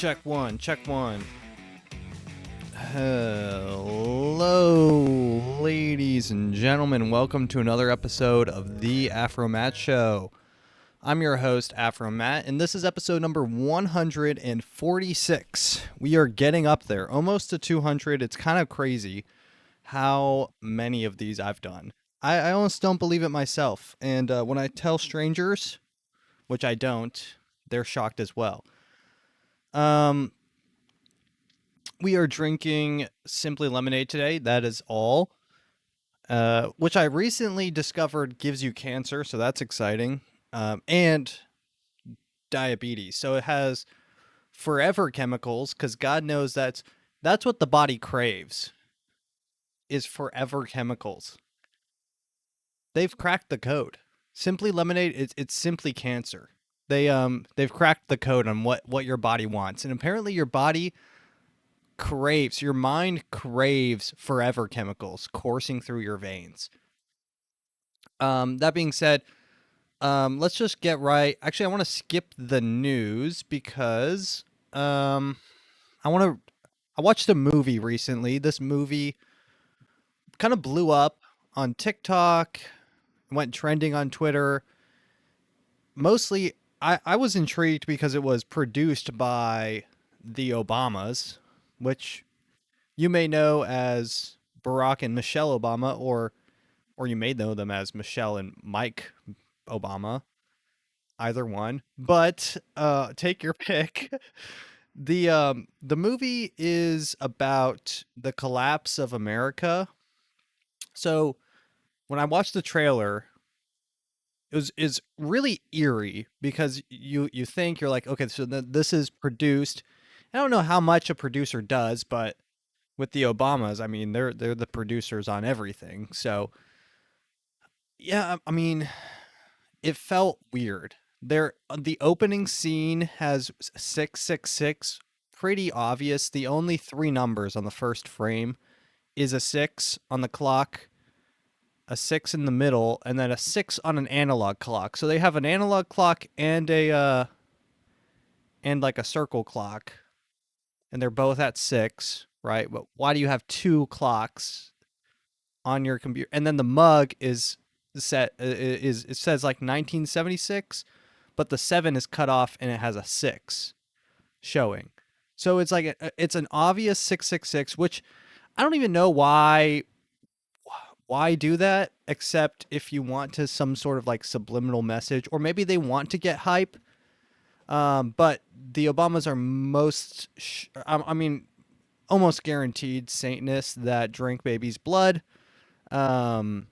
Check one, check one. Hello, ladies and gentlemen. Welcome to another episode of the AfroMattt Show. I'm your host, AfroMattt, and this is episode number 146. We are getting up there, almost to 200. It's kind of crazy how many of these I've done. I almost don't believe it myself. And when I tell strangers, which I don't, they're shocked as well. We are drinking Simply Lemonade today. That is all. Which I recently discovered gives you cancer, so that's exciting. And diabetes. So it has forever chemicals, because God knows that's what the body craves, is forever chemicals. They've cracked the code. Simply Lemonade, it's simply cancer. They've cracked the code on what your body wants. And apparently your mind craves forever chemicals coursing through your veins. That being said, let's just get right. Actually, I want to skip the news because I watched a movie recently. This movie kind of blew up on TikTok, went trending on Twitter. Mostly, I was intrigued because it was produced by the Obamas, which you may know as Barack and Michelle Obama, or you may know them as Michelle and Mike Obama, either one. But take your pick. The movie is about the collapse of America. So when I watched the trailer, is really eerie because you think, you're like, okay, so this is produced. I don't know how much a producer does, but with the Obamas, I mean, they're the producers on everything. So yeah, I mean, it felt weird. The opening scene has 666, pretty obvious. The only three numbers on the first frame is a 6 on the clock, a 6 in the middle, and then a 6 on an analog clock. So they have an analog clock and a like a circle clock, and they're both at 6, right? But why do you have two clocks on your computer? And then the mug is set is it says like 1976, but the 7 is cut off and it has a 6 showing. So it's like it's an obvious 666, which I don't even know why do that, except if you want to some sort of like subliminal message, or maybe they want to get hype. But the Obamas are I mean, almost guaranteed Satanists that drink babies' blood. It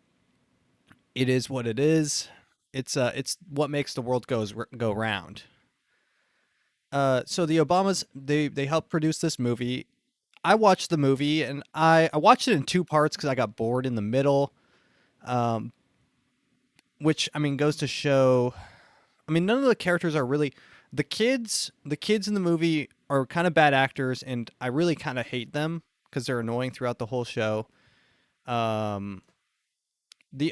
is what it is. It's what makes the world go round. So the Obamas, they helped produce this movie. I watched the movie, and I watched it in two parts because I got bored in the middle. Which, I mean, goes to show, I mean, none of the characters are really the kids in the movie are kind of bad actors, and I really kind of hate them because they're annoying throughout the whole show. The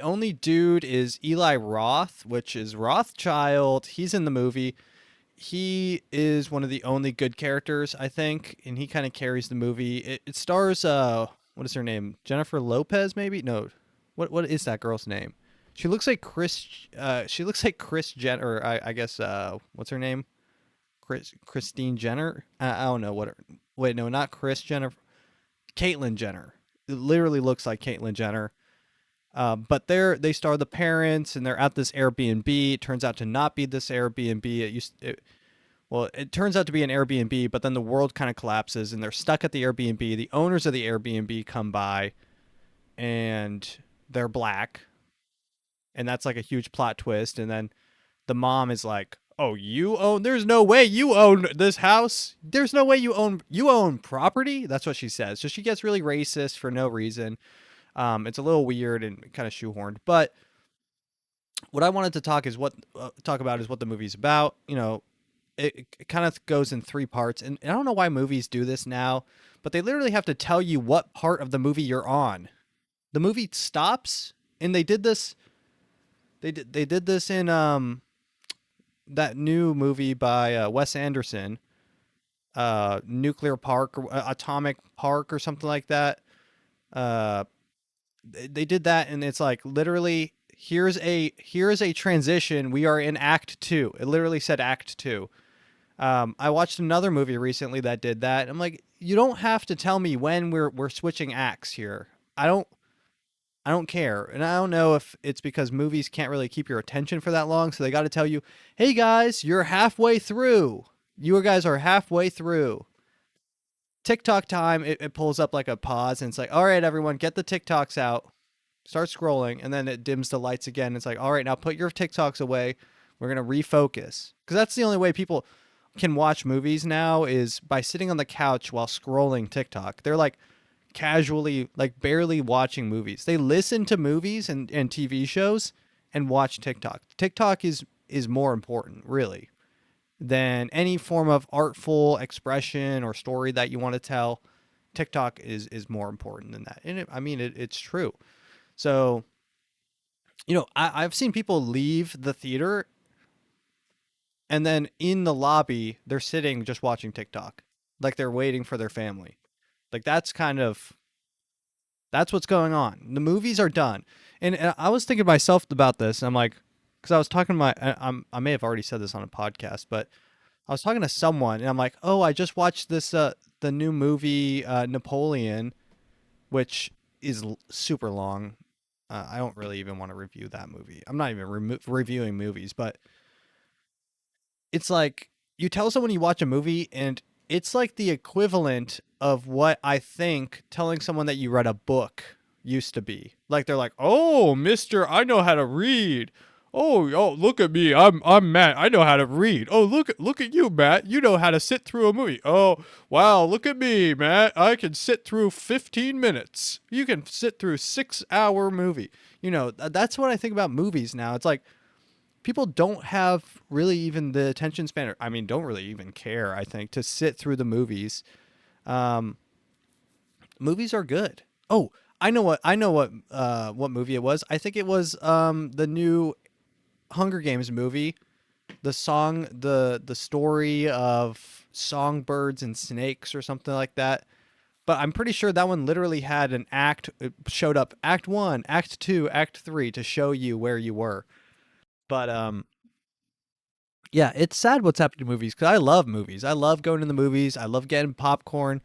only dude is Eli Roth, which is Rothschild. He's in the movie. He is one of the only good characters, I think, and he kind of carries the movie. It stars what is her name? Jennifer Lopez, maybe? No. What is that girl's name? She looks like Chris Jenner. I guess what's her name? Christine Jenner? I don't know what wait, no, not Chris Jenner. Caitlyn Jenner. It literally looks like Caitlyn Jenner. But they star the parents, and they're at this Airbnb. It turns out to not be this Airbnb. It turns out to be an Airbnb, but then the world kind of collapses, and they're stuck at the Airbnb. The owners of the Airbnb come by, and they're black, and that's like a huge plot twist. And then the mom is like, "Oh, there's no way you own this house. There's no way you own property." That's what she says. So she gets really racist for no reason. It's a little weird and kind of shoehorned, but what I wanted to talk about is what the movie's about. You know, it kind of goes in three parts, and I don't know why movies do this now, but they literally have to tell you what part of the movie you're on. The movie stops, and they did this. They did this in that new movie by Wes Anderson, nuclear park or atomic park or something like that. Uh, they did that, and it's like literally here's a transition. We are in Act Two. It literally said Act Two. I watched another movie recently that did that. I'm like, you don't have to tell me when we're switching acts here. I don't care. And I don't know if it's because movies can't really keep your attention for that long, so they got to tell you, "Hey guys, you're halfway through. You guys are halfway through." TikTok time, it pulls up like a pause and it's like, "All right, everyone, get the TikToks out. Start scrolling." And then it dims the lights again. It's like, "All right, now put your TikToks away. We're going to refocus." Cuz that's the only way people can watch movies now is by sitting on the couch while scrolling TikTok. They're like casually, like barely watching movies. They listen to movies and TV shows and watch TikTok. TikTok is more important, really, than any form of artful expression or story that you want to tell. TikTok is more important than that. And I mean, it's true. So, I've seen people leave the theater and then in the lobby, they're sitting just watching TikTok, like they're waiting for their family. Like that's what's going on. The movies are done. And I was thinking to myself about this. And I'm like, because I was talking to I may have already said this on a podcast, but I was talking to someone and I'm like, oh, I just watched the new movie, Napoleon, which is super long. I don't really even want to review that movie. I'm not even reviewing movies, but it's like you tell someone you watch a movie and it's like the equivalent of what I think telling someone that you read a book used to be. Like they're like, "Oh, mister, I know how to read. Oh, look at me. I'm Matt. I know how to read. Oh, look at you, Matt. You know how to sit through a movie. Oh, wow, look at me, Matt. I can sit through 15 minutes. You can sit through a 6-hour movie." That's what I think about movies now. It's like people don't have really even the attention span. I mean, don't really even care, I think, to sit through the movies. Um, Movies are good. Oh, I know what movie it was. I think it was the new Hunger Games movie. The story of songbirds and snakes or something like that. But I'm pretty sure that one literally had an act. It showed up Act 1, Act 2, Act 3 to show you where you were. But yeah, it's sad what's happening to movies because I love movies. I love going to the movies. I love getting popcorn.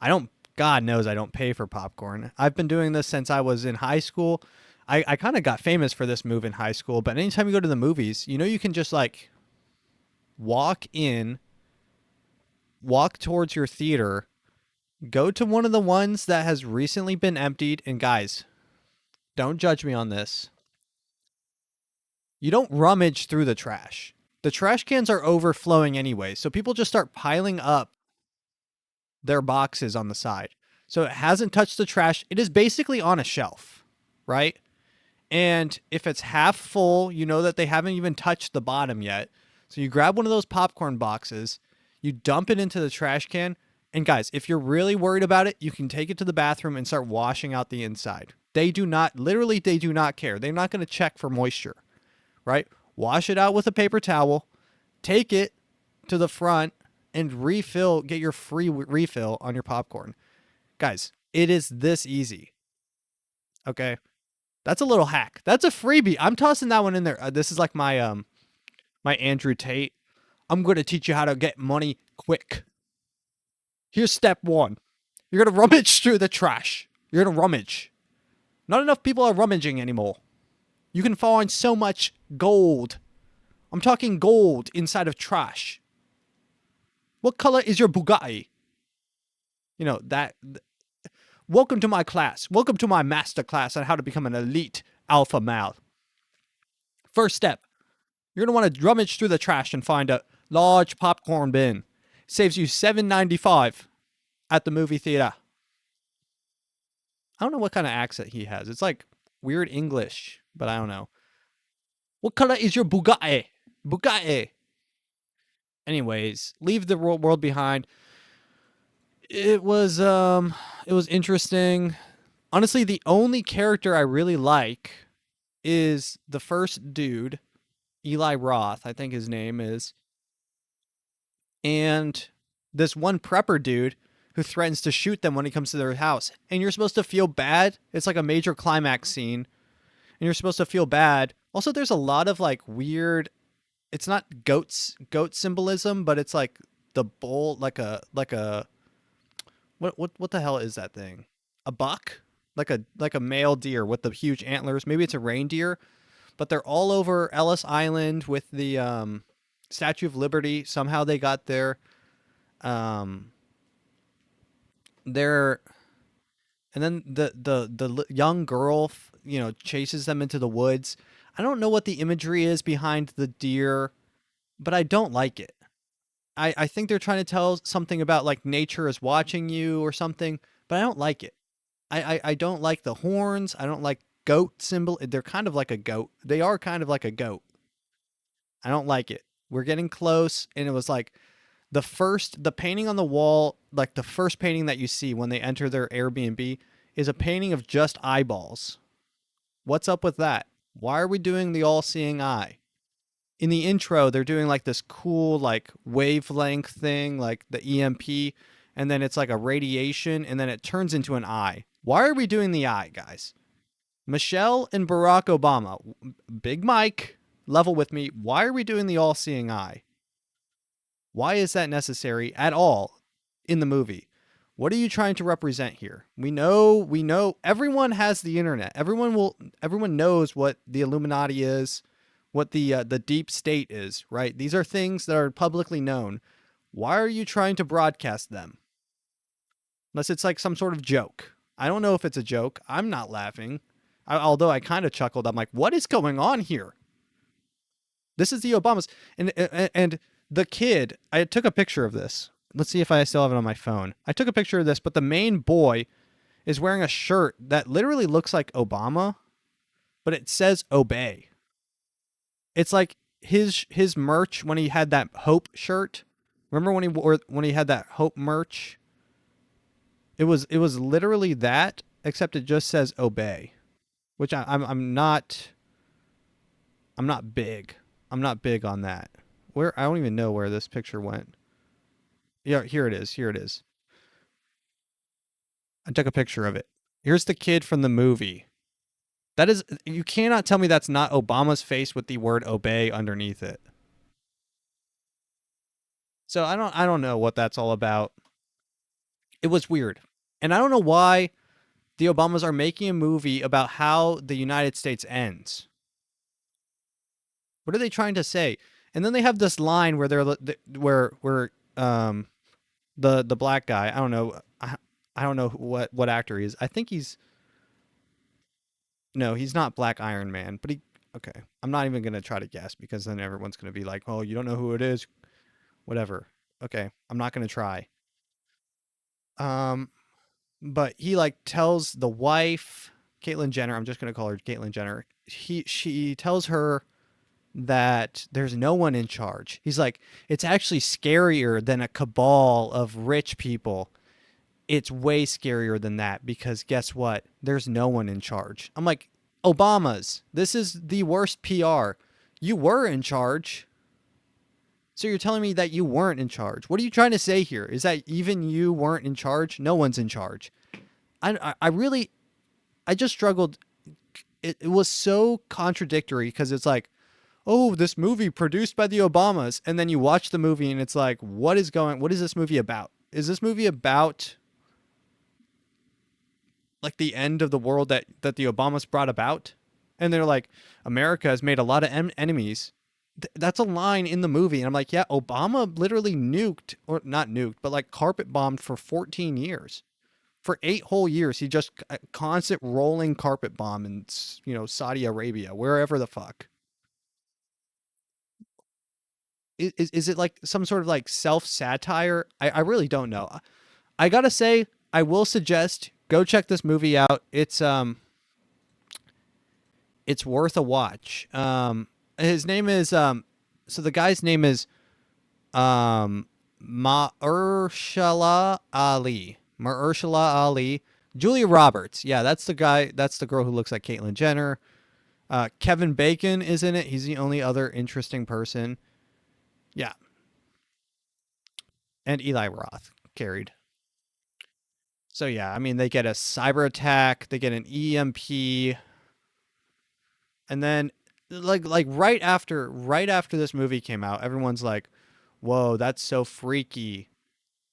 I don't, God knows I don't pay for popcorn. I've been doing this since I was in high school. I kind of got famous for this move in high school, but anytime you go to the movies, you can just like walk in, walk towards your theater, go to one of the ones that has recently been emptied. And guys, don't judge me on this. You don't rummage through the trash. The trash cans are overflowing anyway, so people just start piling up their boxes on the side. So it hasn't touched the trash. It is basically on a shelf, right? And if it's half full, you know that they haven't even touched the bottom yet. So you grab one of those popcorn boxes, you dump it into the trash can. And guys, if you're really worried about it, you can take it to the bathroom and start washing out the inside. They do not, literally, they do not care. They're not going to check for moisture, right? Wash it out with a paper towel, take it to the front and get your free refill on your popcorn. Guys, it is this easy. Okay. That's a little hack. That's a freebie. I'm tossing that one in there. This is like my Andrew Tate. I'm going to teach you how to get money quick. Here's step 1. You're going to rummage through the trash. You're going to rummage. Not enough people are rummaging anymore. You can find so much gold. I'm talking gold inside of trash. What color is your Bugatti? That. Welcome to my class. Welcome to my master class on how to become an elite alpha male. First step, you're going to want to rummage through the trash and find a large popcorn bin. Saves you $7.95 at the movie theater. I don't know what kind of accent he has. It's like weird English, but I don't know. What color is your Bugatti? Bugatti. Anyways, leave the world behind. It was interesting. Honestly, the only character I really like is the first dude, Eli Roth, I think his name is. And this one prepper dude who threatens to shoot them when he comes to their house. And you're supposed to feel bad. It's like a major climax scene. And you're supposed to feel bad. Also, there's a lot of like weird, it's not goat symbolism, but it's like the bull, like a what the hell is that thing? A buck? Like a male deer with the huge antlers. Maybe it's a reindeer, but they're all over Ellis Island with the Statue of Liberty. Somehow they got there. Um, they're and then the young girl, chases them into the woods. I don't know what the imagery is behind the deer, but I don't like it. I think they're trying to tell something about like nature is watching you or something, but I don't like it. I don't like the horns. I don't like goat symbol. They're kind of like a goat. They are kind of like a goat. I don't like it. We're getting close, and it was like the painting on the wall, like the first painting that you see when they enter their Airbnb, is a painting of just eyeballs. What's up with that? Why are we doing the all-seeing eye? In the intro, they're doing like this cool like wavelength thing, like the EMP, and then it's like a radiation, and then it turns into an eye. Why are we doing the eye, guys? Michelle and Barack Obama, Big Mike, level with me. Why are we doing the all-seeing eye? Why is that necessary at all in the movie? What are you trying to represent here? We know everyone has the internet. Everyone knows what the Illuminati is, what the deep state is, right? These are things that are publicly known. Why are you trying to broadcast them? Unless it's like some sort of joke. I don't know if it's a joke. I'm not laughing. Although I kind of chuckled. I'm like, what is going on here? This is the Obamas. And the kid, I took a picture of this. Let's see if I still have it on my phone. I took a picture of this, but the main boy is wearing a shirt that literally looks like Obama, but it says obey. It's like his merch when he had that Hope shirt. Remember when he had that Hope merch? It was literally that, except it just says obey, which I'm not big. I'm not big on that. Where I don't even know where this picture went. Yeah, here it is. Here it is. I took a picture of it. Here's the kid from the movie. That is, you cannot tell me that's not Obama's face with the word obey underneath it. So I don't know what that's all about. It was weird. And I don't know why the Obamas are making a movie about how the United States ends. What are they trying to say? And then they have this line where where the black guy, I don't know, I don't know what actor he is. I think he's no, he's not Black Iron Man, but he okay. I'm not even going to try to guess because then everyone's going to be like, "Oh, you don't know who it is." Whatever. Okay, I'm not going to try. Um but he like tells the wife, Caitlyn Jenner, I'm just going to call her Caitlyn Jenner. She tells her that there's no one in charge. He's like, it's actually scarier than a cabal of rich people. It's way scarier than that because guess what? There's no one in charge. I'm like, Obama's. This is the worst PR. You were in charge. So you're telling me that you weren't in charge. What are you trying to say here? Is that even you weren't in charge? No one's in charge. I really, I just struggled. It was so contradictory because it's like, oh, this movie produced by the Obamas. And then you watch the movie and it's like, what is this movie about? Is this movie about like the end of the world that the Obamas brought about? And they're like, America has made a lot of enemies. That's a line in the movie. And I'm like, yeah, Obama literally nuked, or not nuked, but like carpet bombed for 14 years. For 8 whole years, he just constant rolling carpet bomb in, Saudi Arabia, wherever the fuck. Is it like some sort of like self satire? I really don't know. I gotta say, I will suggest go check this movie out. It's worth a watch. His name is so the guy's name is Mahershala Ali. Mahershala Ali. Julia Roberts. Yeah, that's the guy. That's the girl who looks like Caitlyn Jenner. Kevin Bacon is in it. He's the only other interesting person. Yeah. and Eli Roth carried. So yeah, I mean they get a cyber attack, they get an EMP, and then like right after this movie came out, everyone's like, "Whoa, that's so freaky,"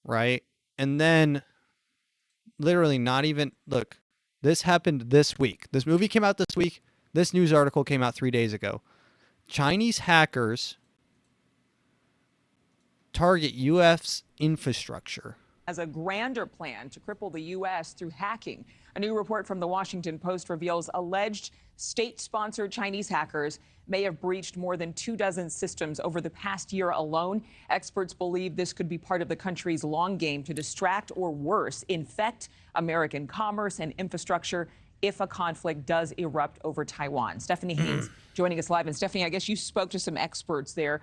right? And then literally not even look, this happened this week. This movie came out this week. This news article came out 3 days ago. Chinese hackers target US infrastructure. As a grander plan to cripple the U.S. through hacking. A new report from the Washington Post reveals alleged state-sponsored Chinese hackers may have breached more than 24 systems over the past year alone. Experts believe this could be part of the country's long game to distract or worse, infect American commerce and infrastructure if a conflict does erupt over Taiwan. Stephanie Haynes joining us live. And Stephanie, I guess you spoke to some experts there.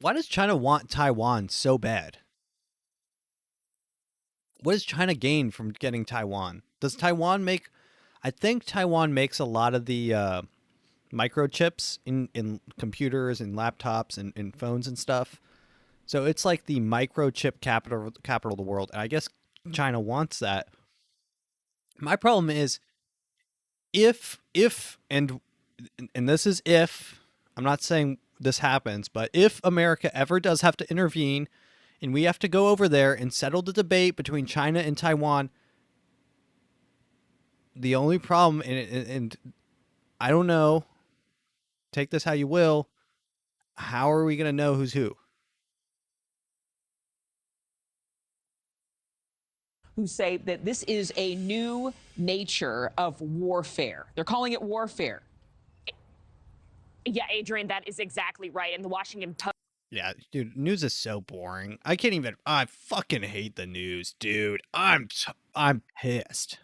Why does China want Taiwan so bad? What does China gain from getting Taiwan? Does Taiwan make? I think Taiwan makes a lot of the microchips in computers and laptops and phones and stuff. So it's like the microchip capital of the world. And I guess China wants that. My problem is if and this is if, I'm not saying this happens, but if America ever does have to intervene and we have to go over there and settle the debate between China and Taiwan, the only problem, and I don't know, take this how you will, how are we going to know who's who? Who say that this is a new nature of warfare. They're calling it warfare. Yeah, Adrian, that is exactly right. And the Washington Post. Yeah, dude, news is so boring. I fucking hate the news, dude. I'm pissed.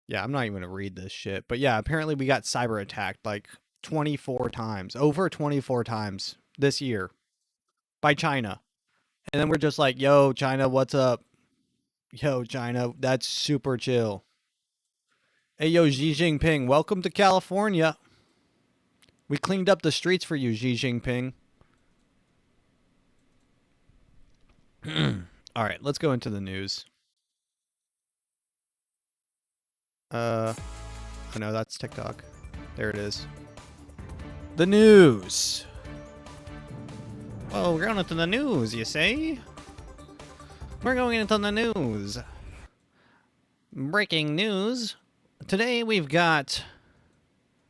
Yeah, I'm not even gonna read this shit. But yeah, apparently we got cyber attacked like 24 times, over 24 times this year by China. And then we're just like, yo, China, what's up? Yo, China, that's super chill. Hey, yo, Xi Jinping, welcome to California. We cleaned up the streets for you, Xi Jinping. All right, let's go into the news. Oh no, that's TikTok. There it is. The news. Well, we're going into the news, you say? We're going into the news. Breaking news. Today we've got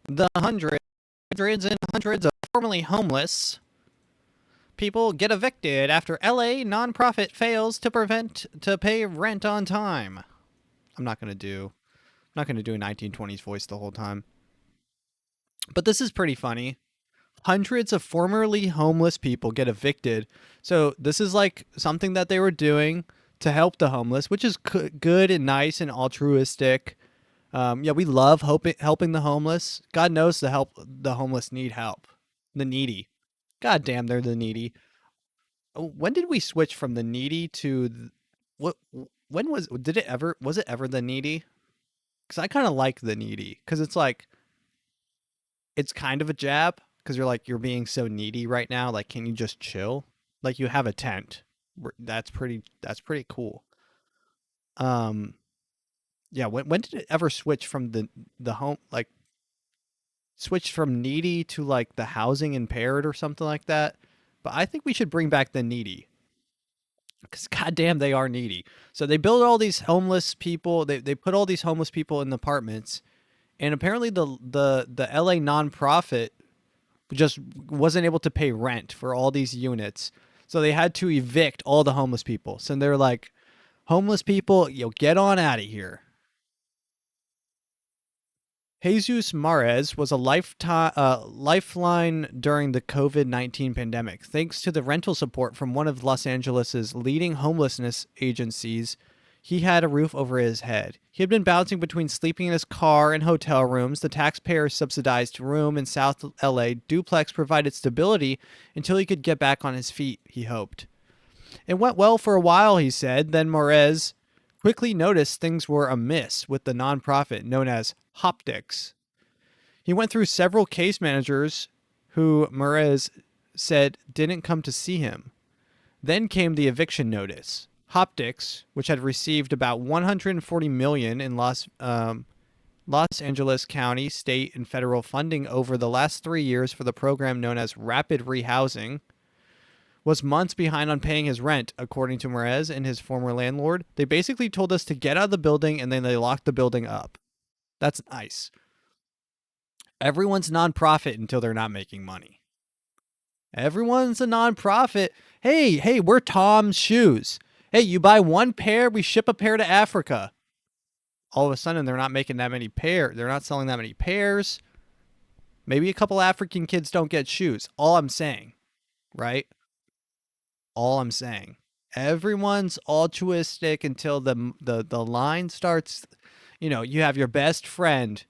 the hundreds and hundreds of formerly homeless people get evicted after LA nonprofit fails to pay rent on time. I'm not gonna do a 1920s voice the whole time. But this is pretty funny. Hundreds of formerly homeless people get evicted. So this is like something that they were doing to help the homeless, which is good and nice and altruistic. Yeah, we love helping the homeless. God knows the homeless need help. The needy. God damn, they're the needy. When did we switch from the needy to when was it ever the needy? Because I kind of like the needy because it's like it's kind of a jab because you're like you're being so needy right now. Like, can you just chill? Like you have a tent. That's pretty cool. Yeah. When did it ever switch from the home like switch from needy to like the housing impaired or something like that? But I think we should bring back the needy. Because goddamn, they are needy. So they build all these homeless people. They put all these homeless people in the apartments, and apparently the LA nonprofit just wasn't able to pay rent for all these units, so they had to evict all the homeless people. So they're like, homeless people, get on out of here. Jesus Mares was a lifeline during the COVID-19 pandemic. Thanks to the rental support from one of Los Angeles' leading homelessness agencies, he had a roof over his head. He had been bouncing between sleeping in his car and hotel rooms. The taxpayer-subsidized room in South LA duplex provided stability until he could get back on his feet, he hoped. It went well for a while, he said. Then Mares quickly noticed things were amiss with the nonprofit known as Hoptics. He went through several case managers who Mares said didn't come to see him. Then came the eviction notice. Hoptics, which had received about 140 million in Los Angeles County, state, and federal funding over the last 3 years for the program known as Rapid Rehousing, was months behind on paying his rent, according to Merez and his former landlord. They basically told us to get out of the building, and then they locked the building up. That's nice. Everyone's nonprofit until they're not making money. Everyone's a nonprofit. Hey, we're Tom's Shoes. Hey, you buy one pair, we ship a pair to Africa. All of a sudden, they're not making that many pairs. They're not selling that many pairs. Maybe a couple African kids don't get shoes. All I'm saying, right? All I'm saying. Everyone's altruistic until the line starts. You know, you have your best friend.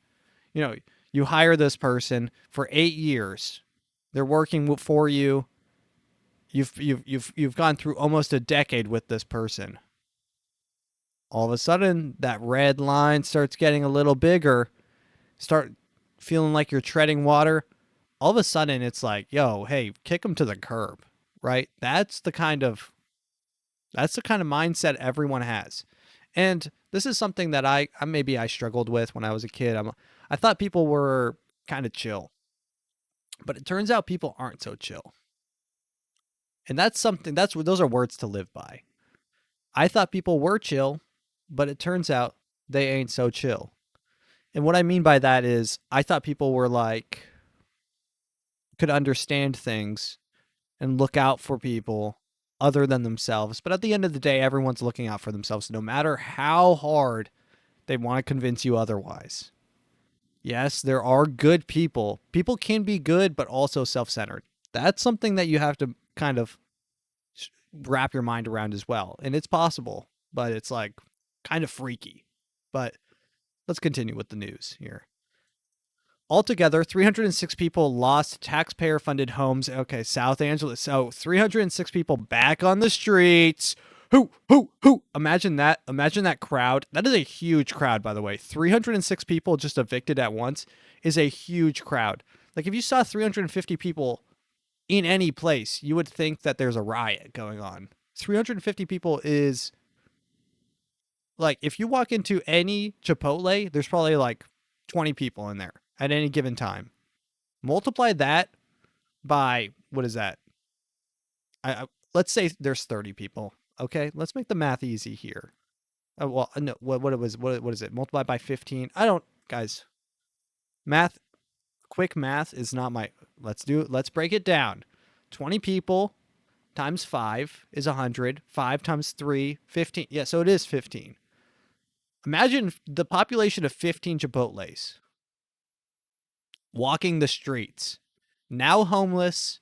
You know, you hire this person for 8 years. They're working for you. You've gone through almost a decade with this person. All of a sudden, that red line starts getting a little bigger. Start feeling like you're treading water. All of a sudden, it's like, yo, hey, kick them to the curb, right? That's the kind of mindset everyone has. And this is something that I maybe I struggled with when I was a kid. I thought people were kind of chill. But it turns out people aren't so chill. And that's something, those are words to live by. I thought people were chill, but it turns out they ain't so chill. And what I mean by that is I thought people were like, could understand things and look out for people other than themselves. But at the end of the day, everyone's looking out for themselves, no matter how hard they want to convince you otherwise. Yes, there are good people. People can be good, but also self-centered. That's something that you have to kind of wrap your mind around as well. And it's possible, but it's like kind of freaky. But let's continue with the news here. Altogether, 306 people lost taxpayer-funded homes. Okay, South Angeles. So 306 people back on the streets. Who? Imagine that. Imagine that crowd. That is a huge crowd, by the way. 306 people just evicted at once is a huge crowd. Like if you saw 350 people in any place, you would think that there's a riot going on. 350 people is like, if you walk into any Chipotle, there's probably like 20 people in there at any given time. Multiply that by, what is that? Let's say there's 30 people. Okay, let's make the math easy here. Well, no, what is it? Multiply by 15. Guys, quick math is not my, let's break it down. 20 people times 5 is 100. 5 times 3, 15. Yeah, so it is 15. Imagine the population of 15 Chipotles walking the streets, now homeless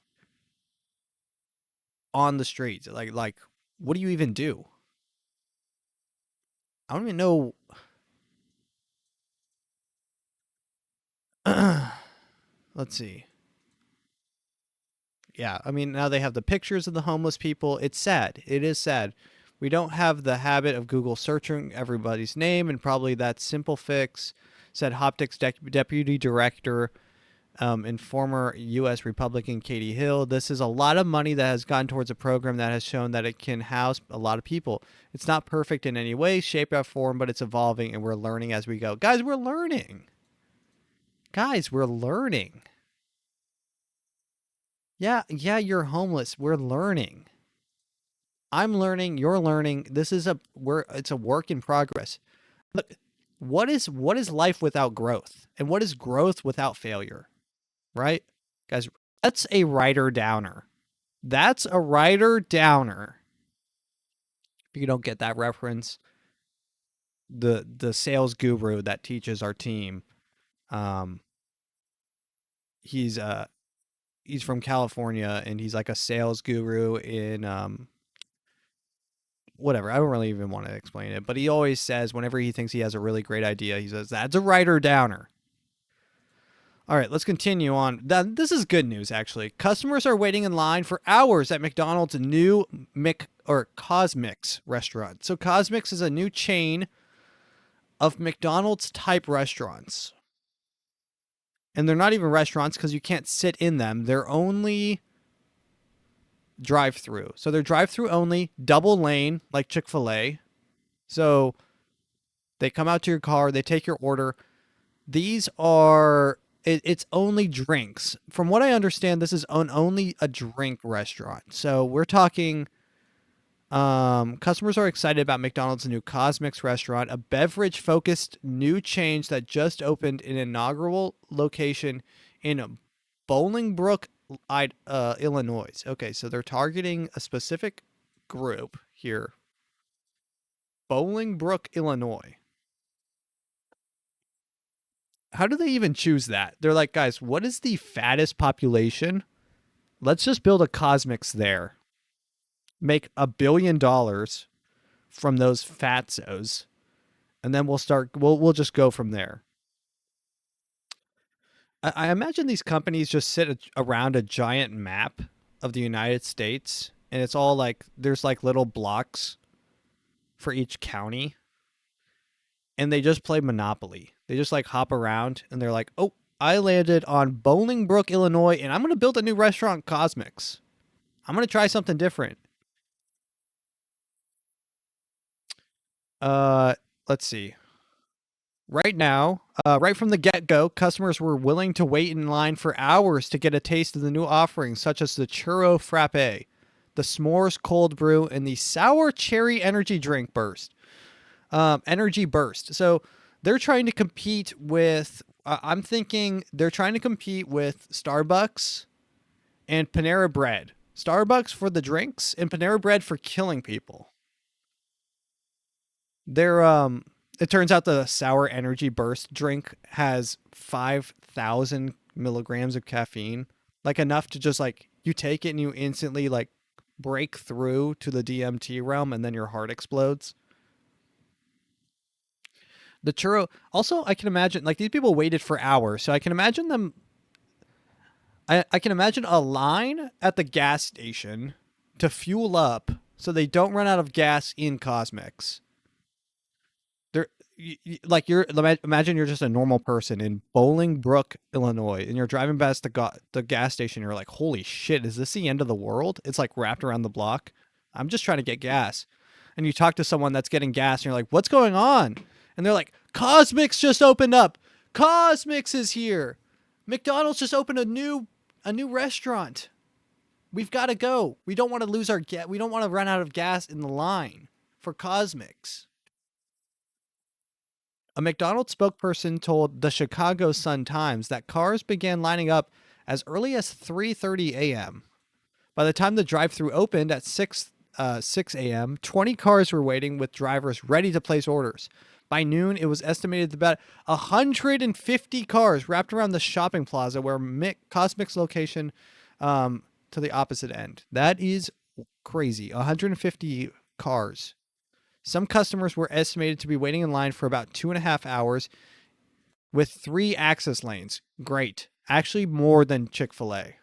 on the streets. Like, what do you even do? I don't even know. Let's see. Yeah, I mean, now they have the pictures of the homeless people. It's sad. It is sad. We don't have the habit of Google searching everybody's name, and probably that simple fix, said Hoptics Deputy Director and former U.S. Republican Katie Hill. This is a lot of money that has gone towards a program that has shown that it can house a lot of people. It's not perfect in any way, shape, or form, but it's evolving, and we're learning as we go. Guys, we're learning. Yeah, you're homeless. We're learning. I'm learning, you're learning. It's a work in progress. Look, what is life without growth? And what is growth without failure? Right? Guys, that's a writer downer. If you don't get that reference, the sales guru that teaches our team, he's from California, and he's like a sales guru in whatever. I don't really even want to explain it, but he always says whenever he thinks he has a really great idea, he says, that's a writer downer. All right, let's continue on. This is good news, actually. Customers are waiting in line for hours at McDonald's new Cosmix restaurant. So Cosmix is a new chain of McDonald's type restaurants. And they're not even restaurants because you can't sit in them. They're only drive-through. So they're drive-through only, double lane like Chick-fil-A. So they come out to your car, they take your order. These are it's only drinks. From what I understand, this is only a drink restaurant. So we're talking customers are excited about McDonald's new Cosmix restaurant, a beverage-focused new change that just opened an inaugural location in Bolingbrook, Illinois. Okay, so they're targeting a specific group here. Bolingbrook, Illinois. How do they even choose that? They're like, guys, what is the fattest population? Let's just build a Cosmix there. Make $1 billion from those fatzos, and then we'll just go from there. I imagine these companies just sit around a giant map of the United States, and it's all like there's like little blocks for each county, and they just play Monopoly. They just like hop around, and they're like, oh, I landed on Bolingbrook, Illinois, and I'm going to build a new restaurant, Cosmix. I'm going to try something different. Let's see. Right now, right from the get-go, customers were willing to wait in line for hours to get a taste of the new offerings, such as the Churro Frappe, the S'mores Cold Brew, and the Sour Cherry Energy Drink Burst. Energy Burst. So they're trying to compete with, I'm thinking they're trying to compete with Starbucks and Panera Bread. Starbucks for the drinks and Panera Bread for killing people. They're it turns out the Sour Energy Burst drink has 5,000 milligrams of caffeine, like enough to just like you take it and you instantly like break through to the DMT realm, and then your heart explodes. The churro also, I can imagine like these people waited for hours, so I can imagine them. I can imagine a line at the gas station to fuel up so they don't run out of gas in Cosmix. They're like imagine you're just a normal person in Bolingbrook, Illinois, and you're driving past the gas station. You're like, holy shit, is this the end of the world? It's like wrapped around the block. I'm just trying to get gas. And you talk to someone that's getting gas, and you're like, what's going on? And they're like, Cosmix just opened up. Cosmix is here. McDonald's just opened a new restaurant. We've got to go. We don't want to lose our gas. We don't want to run out of gas in the line for Cosmix. A McDonald's spokesperson told the Chicago Sun-Times that cars began lining up as early as 3:30 a.m. By the time the drive-thru opened at 6 a.m., 20 cars were waiting with drivers ready to place orders. By noon, it was estimated that about 150 cars wrapped around the shopping plaza where Cosmix location to the opposite end. That is crazy. 150 cars. Some customers were estimated to be waiting in line for about 2.5 hours with 3 access lanes. Great. Actually, more than Chick-fil-A.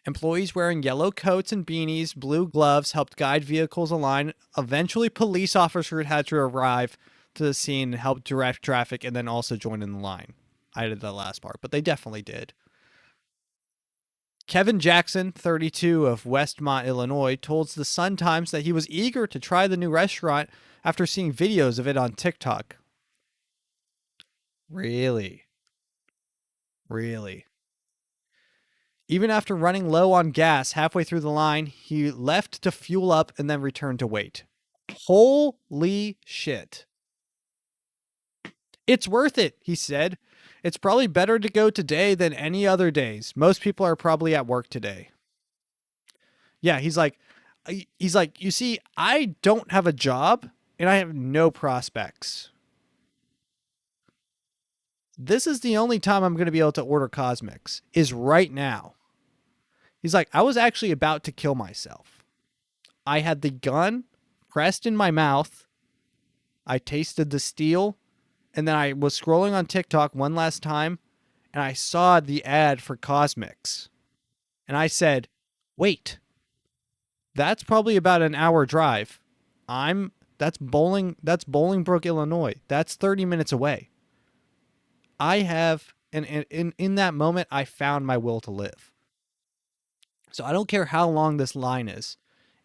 Employees wearing yellow coats and beanies, blue gloves helped guide vehicles along. Eventually, police officers had to arrive to the scene and help direct traffic and then also join in the line. I did the last part, but they definitely did. Kevin Jackson, 32, of Westmont, Illinois, told the Sun-Times that he was eager to try the new restaurant after seeing videos of it on TikTok. Really? Even after running low on gas halfway through the line, he left to fuel up and then returned to wait. Holy shit. It's worth it, he said. It's probably better to go today than any other days. Most people are probably at work today. Yeah, he's like, you see, I don't have a job and I have no prospects. This is the only time I'm going to be able to order Cosmix, is right now. He's like, I was actually about to kill myself. I had the gun pressed in my mouth. I tasted the steel. And then I was scrolling on TikTok one last time, and I saw the ad for Cosmix. And I said, wait, that's probably about an hour drive. That's Bolingbrook, Illinois. That's 30 minutes away. I have, and in that moment, I found my will to live. So I don't care how long this line is.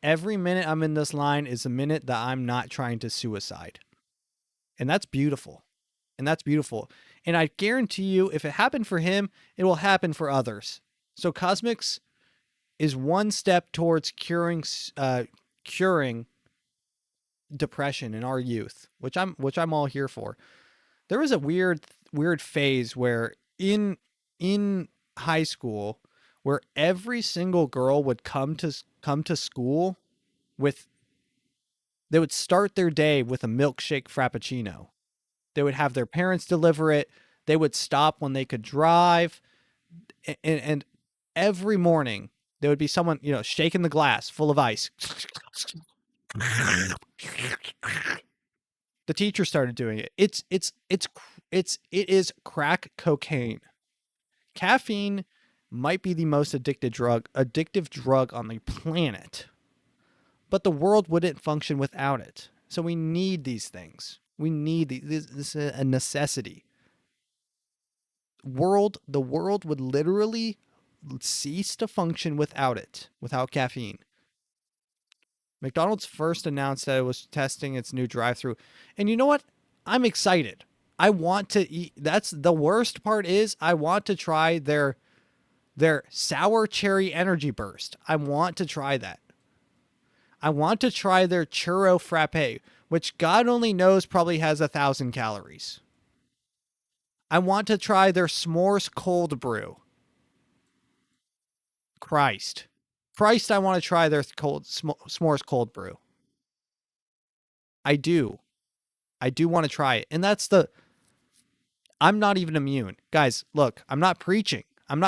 Every minute I'm in this line is a minute that I'm not trying to suicide. And that's beautiful. And that's beautiful. And I guarantee you, if it happened for him, it will happen for others. So Cosmics is one step towards curing depression in our youth, which I'm all here for. There was a weird phase where in high school where every single girl would come to school with they would start their day with a milkshake frappuccino. They would have their parents deliver it. They would stop when they could drive, and every morning there would be someone, shaking the glass full of ice. The teacher started doing it. It is crack cocaine. Caffeine might be the most addictive drug on the planet, but the world wouldn't function without it. So we need these things. We need this is a necessity. The world would literally cease to function without it, without caffeine. McDonald's first announced that it was testing its new drive-through. And you know what? I'm excited. I want to eat. That's the worst part is I want to try their sour cherry energy burst. I want to try that. I want to try their churro frappe, which God only knows probably has 1,000 calories. I want to try their s'mores cold brew. Christ, I want to try their s'mores cold brew. I do want to try it. And I'm not even immune. Guys, look, I'm not preaching. I'm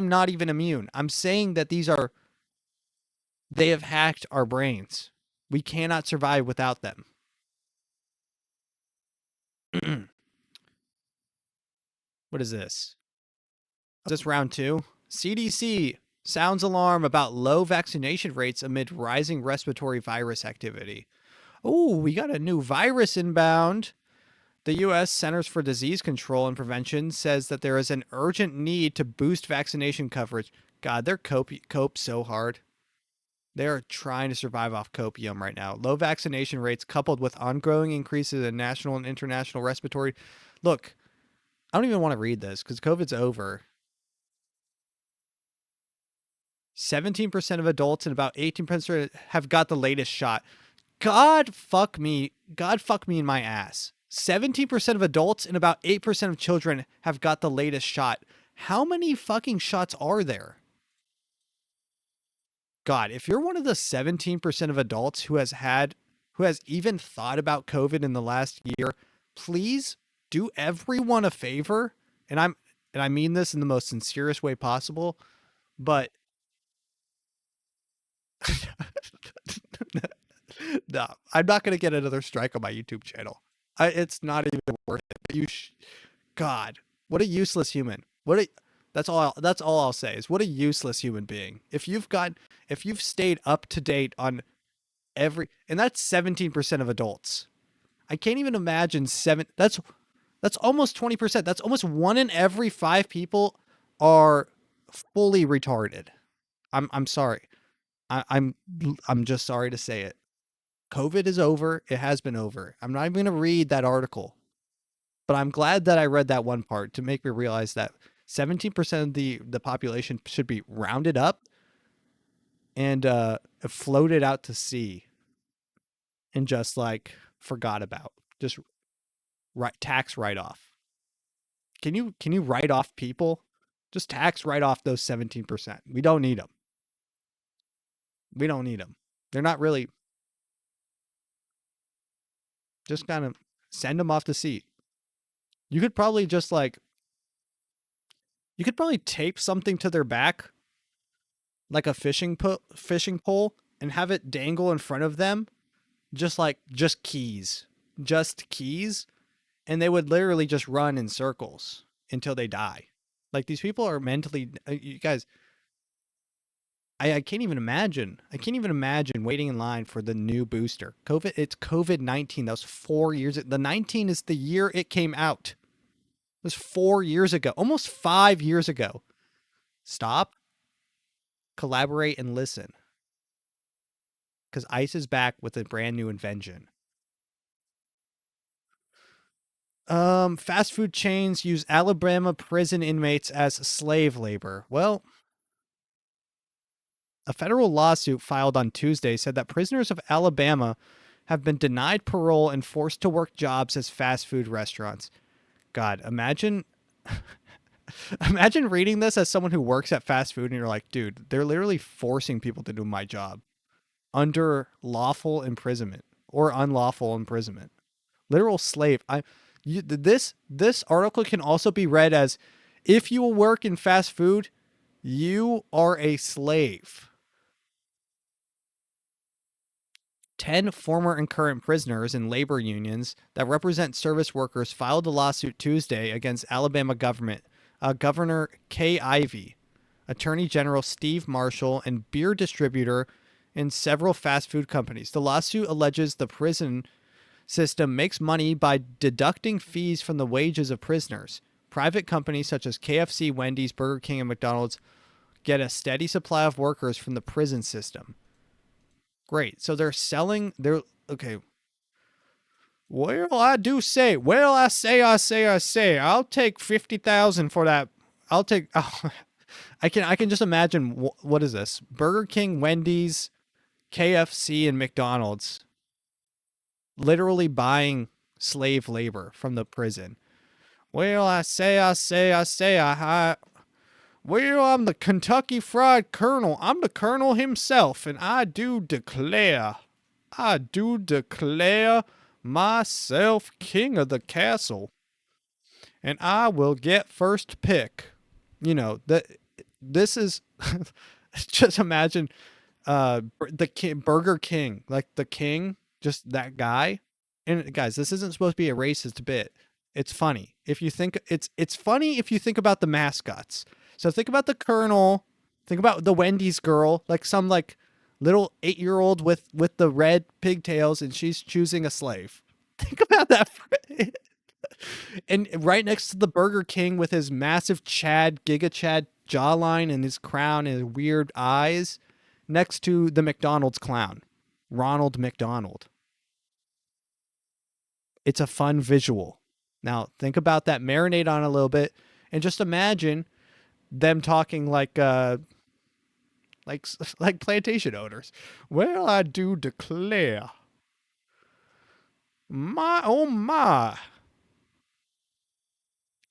not even immune. I'm saying that they have hacked our brains. We cannot survive without them. What is this? Is this round 2? CDC sounds alarm about low vaccination rates amid rising respiratory virus activity. Oh, we got a new virus inbound. The U.S. Centers for Disease Control and Prevention says that there is an urgent need to boost vaccination coverage. God, they're cope so hard. They're trying to survive off copium right now. Low vaccination rates coupled with ongoing increases in national and international respiratory. Look, I don't even want to read this because COVID's over. 17% of adults and about 18% have got the latest shot. God fuck me in my ass. 17% of adults and about 8% of children have got the latest shot. How many fucking shots are there? God, if you're one of the 17% of adults who has even thought about COVID in the last year, please do everyone a favor. And I mean this in the most sincerest way possible, but no, I'm not going to get another strike on my YouTube channel. It's not even worth it. God, what a useless human. That's all I'll say is what a useless human being. If you've stayed up to date on and that's 17% of adults. I can't even imagine that's almost 20%. That's almost 1 in every 5 people are fully retarded. I'm sorry. I'm just sorry to say it. COVID is over. It has been over. I'm not even going to read that article, but I'm glad that I read that one part to make me realize that 17% of the population should be rounded up and floated out to sea and just like forgot about. Just tax write off. Can you write off people? Just tax write off those 17%. We don't need them. We don't need them. They're not really. Just kind of send them off to sea. You could probably tape something to their back, like a fishing pole, and have it dangle in front of them, just keys, and they would literally just run in circles until they die. Like these people are mentally, you guys. I can't even imagine. I can't even imagine waiting in line for the new booster. It's COVID-19. That was 4 years. The 19 is the year it came out. It was 4 years ago, almost 5 years ago. Stop. Collaborate and listen. Because ICE is back with a brand new invention. Fast food chains use Alabama prison inmates as slave labor. Well, a federal lawsuit filed on Tuesday said that prisoners of Alabama have been denied parole and forced to work jobs as fast food restaurants. God, imagine imagine reading this as someone who works at fast food and you're like, dude, they're literally forcing people to do my job under lawful imprisonment or unlawful imprisonment. Literal slave. This article can also be read as if you work in fast food, you are a slave. 10 former and current prisoners in labor unions that represent service workers filed a lawsuit Tuesday against Alabama Governor Kay Ivey, Attorney General Steve Marshall, and beer distributor in several fast food companies. The lawsuit alleges the prison system makes money by deducting fees from the wages of prisoners. Private companies such as KFC, Wendy's, Burger King, and McDonald's get a steady supply of workers from the prison system. Great. So they're selling. Okay. Well, I do say. Well, I say. I'll take 50,000 for that. I'll take. Oh, I can just imagine. What is this? Burger King, Wendy's, KFC, and McDonald's literally buying slave labor from the prison. Well, I say. Well, I'm the Kentucky Fried Colonel. I'm the Colonel himself, and I do declare myself king of the castle, and I will get first pick. You know, this is just imagine Burger King, like the king, just that guy. And guys, this isn't supposed to be a racist bit. It's funny. If you think it's funny if you think about the mascots. So think about the Colonel, think about the Wendy's girl, like some like little 8-year-old with the red pigtails, and she's choosing a slave. Think about that. And right next to the Burger King with his massive Giga Chad jawline and his crown and his weird eyes, next to the McDonald's clown, Ronald McDonald. It's a fun visual. Now think about that, marinate on it a little bit, and just imagine them talking like plantation owners. Well, I do declare, my oh my,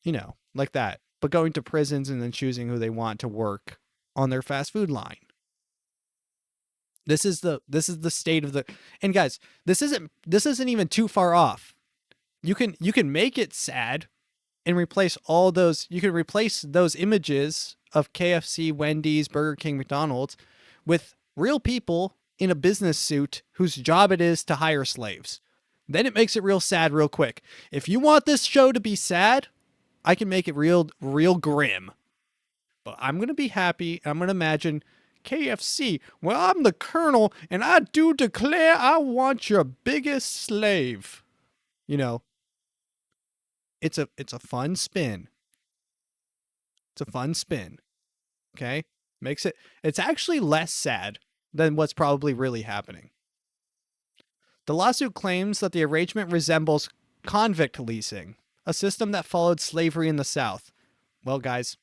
you know, like that. But going to prisons and then choosing who they want to work on their fast food line. This is the state of the. And guys, this isn't even too far off. You can make it sad and replace all those. You can replace those images of KFC, Wendy's, Burger King, McDonald's with real people in a business suit whose job it is to hire slaves. Then it makes it real sad real quick. If you want this show to be sad, I can make it real grim. But I'm going to be happy. I'm going to imagine KFC. Well, I'm the Colonel, and I do declare I want your biggest slave. You know, it's a fun spin. It's a fun spin. Okay? It's actually less sad than what's probably really happening. The lawsuit claims that the arrangement resembles convict leasing, a system that followed slavery in the South. Well, guys,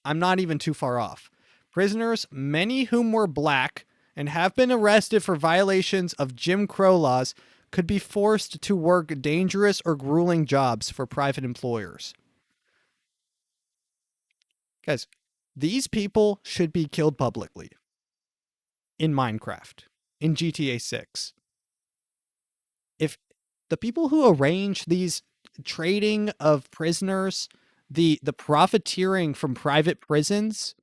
I'm not even too far off. Prisoners, many whom were black and have been arrested for violations of Jim Crow laws, could be forced to work dangerous or grueling jobs for private employers. Guys, these people should be killed publicly. In Minecraft, in GTA 6. If the people who arrange these trading of prisoners, the profiteering from private prisons,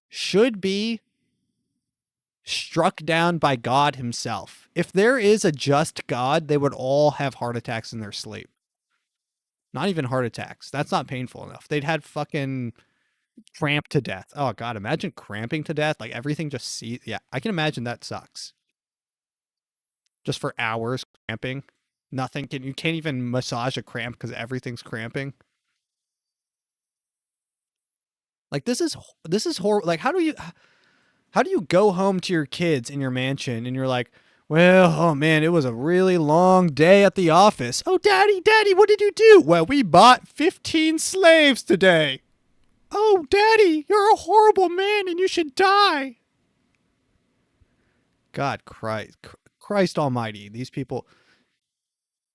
should be struck down by God himself. If there is a just God, they would all have heart attacks in their sleep. Not even heart attacks. That's not painful enough. They'd had fucking cramp to death. Oh God, imagine cramping to death. Like everything just yeah, I can imagine that sucks. Just for hours cramping. Nothing you can't even massage a cramp because everything's cramping. Like this is horrible. Like how do you How do you go home to your kids in your mansion and you're like, well, oh man, it was a really long day at the office. Oh, daddy, what did you do? Well, we bought 15 slaves today. Oh, daddy, you're a horrible man and you should die. God Christ almighty, these people.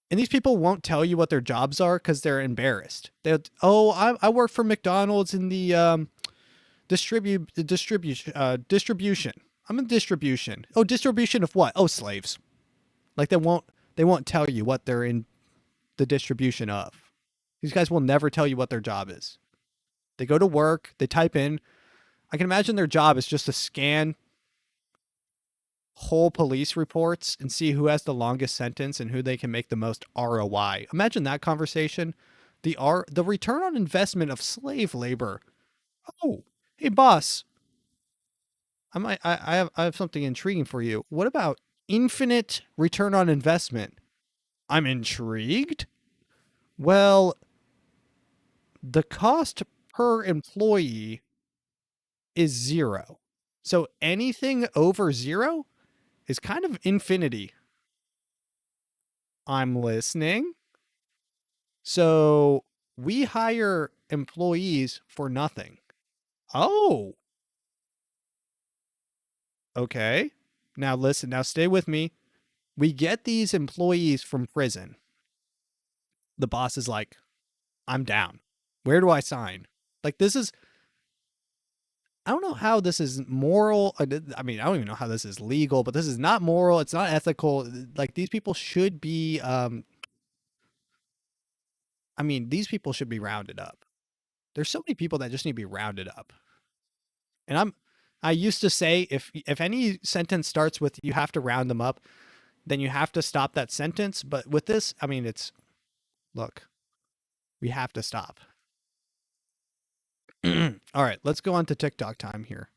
And these people won't tell you what their jobs are because they're embarrassed. I work for McDonald's in the distribution. I'm in distribution. Oh, distribution of what? Oh, slaves. Like they won't tell you what they're in the distribution of. These guys will never tell you what their job is. They go to work, they type in. I can imagine their job is just to scan whole police reports and see who has the longest sentence and who they can make the most ROI. Imagine that conversation. The return on investment of slave labor. Oh, hey boss, I have something intriguing for you. What about infinite return on investment? I'm intrigued. Well, the cost per employee is 0. So anything over 0 is kind of infinity. I'm listening. So we hire employees for nothing. Oh, okay. Now listen, now stay with me. We get these employees from prison. The boss is like, I'm down. Where do I sign? Like, this is, I don't know how this is moral. I mean, I don't even know how this is legal, but this is not moral. It's not ethical. Like, these people should be, these people should be rounded up. There's so many people that just need to be rounded up. And I used to say if any sentence starts with you have to round them up, then you have to stop that sentence. But with this, I mean, look, we have to stop. All right, let's go on to TikTok time here.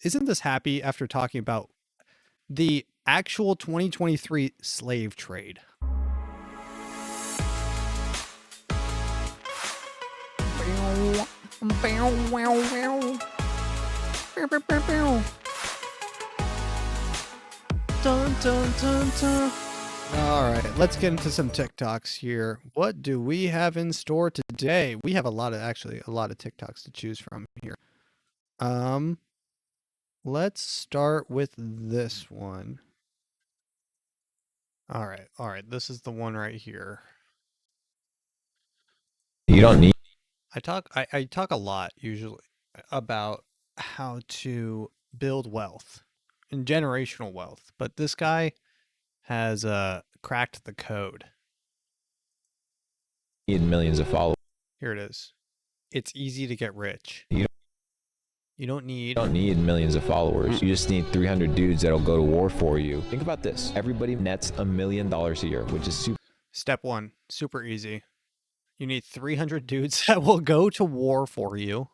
Isn't this happy after talking about the actual 2023 slave trade? Dun, dun, dun, dun. All right, let's get into some TikToks here. What do we have in store today? We have a lot of TikToks to choose from here. Let's start with this one. All right. This is the one right here. You don't need. I talk a lot usually about how to build wealth and generational wealth, but this guy has cracked the code. Need millions of followers. Here it is. It's easy to get rich. You don't need millions of followers. You just need 300 dudes that'll go to war for you. Think about this. Everybody nets $1 million a year, which is super. Step 1, super easy. You need 300 dudes that will go to war for you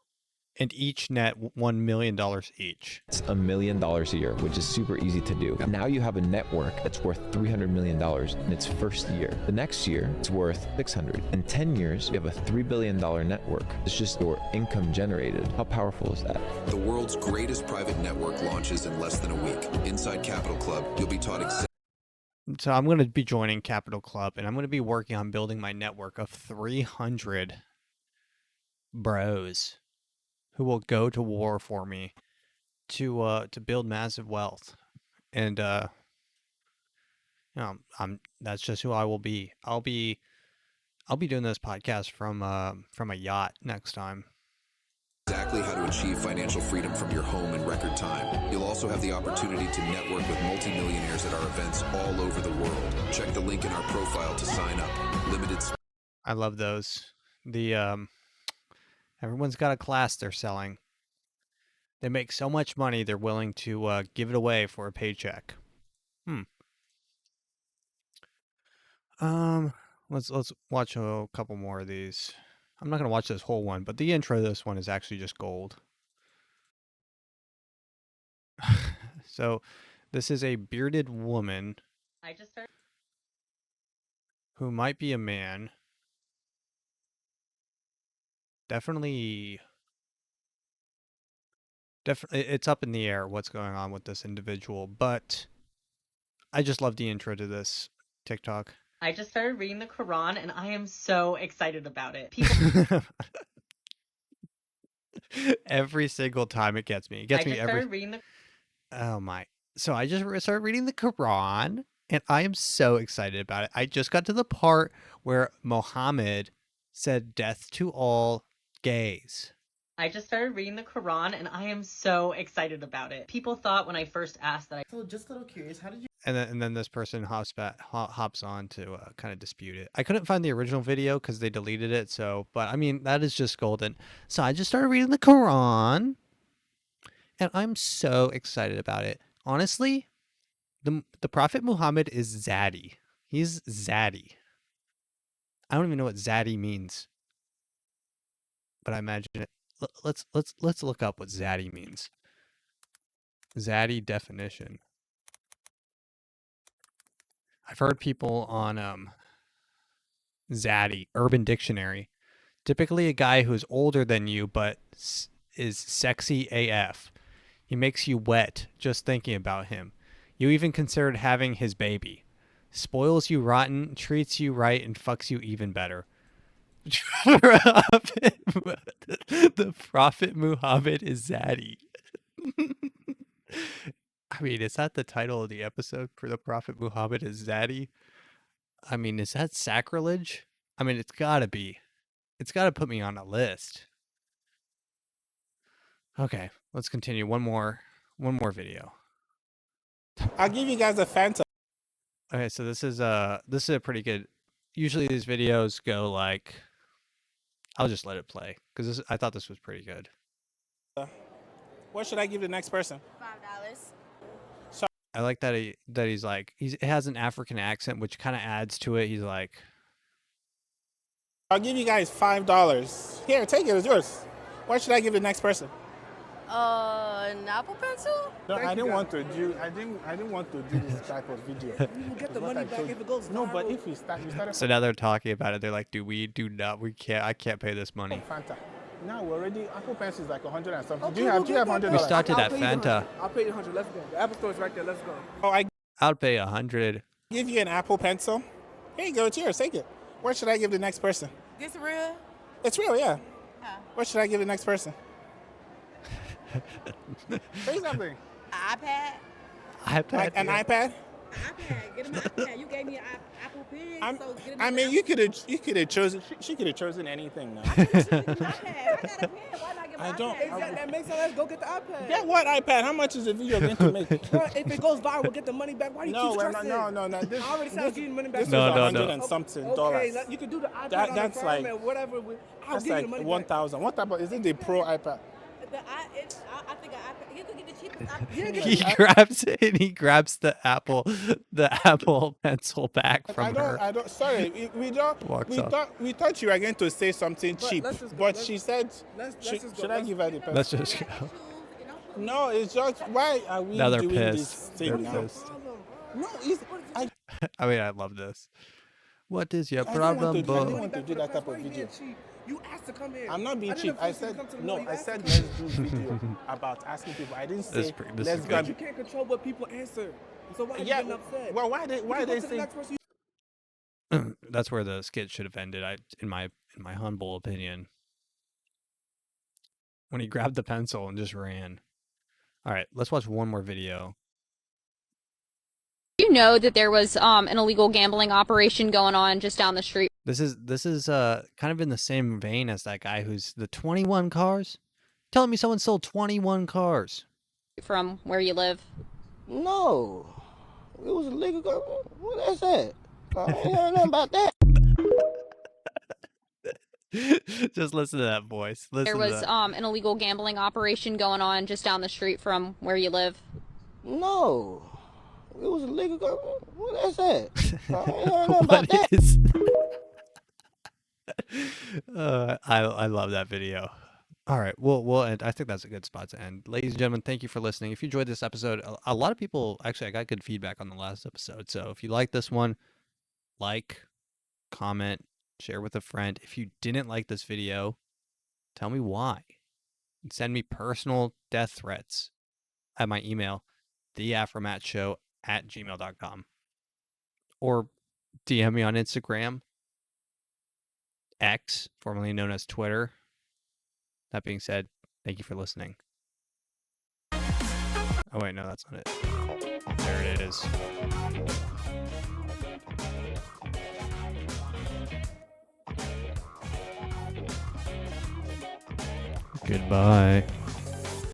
and each net $1 million each. It's $1 million a year, which is super easy to do. Now you have a network that's worth $300 million in its first year. The next year, it's worth 600. In 10 years, you have a $3 billion network. It's just your income generated. How powerful is that? The world's greatest private network launches in less than a week. Inside Capital Club, you'll be taught So I'm going to be joining Capital Club, and I'm going to be working on building my network of 300 bros who will go to war for me to build massive wealth. And that's just who I will be. I'll be doing this podcast from a yacht next time. exactly how to achieve financial freedom from your home in record time. You'll also have the opportunity to network with multimillionaires at our events all over the world. Check the link in our profile to sign up. Limited. I love those. Everyone's got a class they're selling. They make so much money they're willing to give it away for a paycheck. Let's watch a couple more of these. I'm not gonna watch this whole one, but the intro to this one is actually just gold. So, this is a bearded woman who might be a man. definitely it's up in the air what's going on with this individual, but I just love the intro to this TikTok. I just started reading the Quran and I am so excited about it. People Every single time it gets me. It I gets me just every started reading the Oh my. So I just started reading the Quran and I am so excited about it. I just got to the part where Mohammed said death to all gays. I just started reading the Quran and I am so excited about it. People thought when I first asked that I So just a little curious, how did you And then this person hops on to kind of dispute it. I couldn't find the original video because they deleted it. So, but I mean, that is just golden. So I just started reading the Quran and I'm so excited about it. Honestly, the Prophet Muhammad is Zaddy. He's Zaddy. I don't even know what Zaddy means, but I imagine it. Let's look up what Zaddy means. Zaddy definition. I've heard people on Zaddy Urban Dictionary. Typically a guy who's older than you but is sexy AF. He makes you wet just thinking about him. You even considered having his baby. Spoils you rotten, treats you right, and fucks you even better. The Prophet Muhammad is Zaddy. I mean, is that the title of the episode for the Prophet Muhammad is Zaddy? I mean, is that sacrilege? I mean, it's gotta be. It's gotta put me on a list. Okay, let's continue. One more video. I'll give you guys a Fanta. Okay, so this is a pretty good. Usually these videos go like, I'll just let it play because I thought this was pretty good. What should I give the next person? $5. I like that he's like it has an African accent, which kind of adds to it. He's like, I'll give you guys $5. Here, take it. It's yours. What should I give the next person? An Apple Pencil? No, I didn't want to do this type of video. you get the money back if it goes viral? No, but if we started so now they're talking about it. They're like, I can't pay this money. Fanta. Now we're already Apple Pencil is like 100 and something. Okay, do you have $100? We started at I'll pay you Fanta. I'll pay you 100. Let's go. The Apple Store is right there. Let's go. Oh, I I'll pay 100. give you an Apple Pencil. Here you go. It's yours. Take it. What should I give the next person? This real? It's real, yeah. Huh. What should I give the next person? Say something. iPad? iPad. Like an iPad? iPad. Get him an iPad. You gave me an Apple Pen, so get him I mean, you could have chosen. She could have chosen anything now. iPad. I got a pen. Why not get my I don't- iPad? Exactly. That makes sense. Let's go get the iPad. Yeah, what iPad? How much is the video going to make? Bro, if it goes viral, we'll get the money back. Why do you No, keep we're stressing? not, no. This, I already said I'll give you the money back. This No, was no, 100 no. and something Okay, dollars. you can do the iPad That's on the like- firm and whatever. I'll That's give you like the money 1,000. What type of? Is it the Pro iPad? I think an iPad. You could get the cheapest iPad. He grabs it and he grabs the Apple Pencil back from her. I don't. Sorry, we don't. Walks We off. thought you were going to say something But cheap, let's just go. but Let's- she said, let's should, just go. should I Let's- give her the pencil? Let's just go. No, it's just why are we Now they're doing pissed. this thing They're now? pissed. No, it's, I mean, I love this. What is your I didn't want problem, to do- I didn't boy? want to do that type of Why you video. being cheap? You asked to come here. I'm not being I didn't cheap. I force you to said come to the no. mall. You I asked said to let's do video about asking people. I didn't This say is let's good. go. But you can't control what people answer. So why are you Yeah. getting upset? Well, why You they can go to the say? next person. That's where the skit should have ended. In my humble opinion, when he grabbed the pencil and just ran. All right, let's watch one more video. You know that there was an illegal gambling operation going on just down the street This is kind of in the same vein as that guy who's the 21 cars. Telling me someone sold 21 cars. from where you live. No, it was illegal. What that's that? I ain't heard nothing about that. Just listen to that voice. Listen There to was that. an illegal gambling operation going on just down the street from where you live. No, it was illegal. What that's that? I ain't heard nothing about What that. is? I love that video. All right, we'll end. I think that's a good spot to end. Ladies and gentlemen, thank you for listening. If you enjoyed this episode, a lot of people actually I got good feedback on the last episode. So if you like this one, like, comment, share with a friend. If you didn't like this video, Tell me why. And send me personal death threats at my email, theafromattshow@gmail.com. Or DM me on Instagram, X, formerly known as Twitter. That being said, thank you for listening. Oh, wait, no, that's not it. There it is. Goodbye.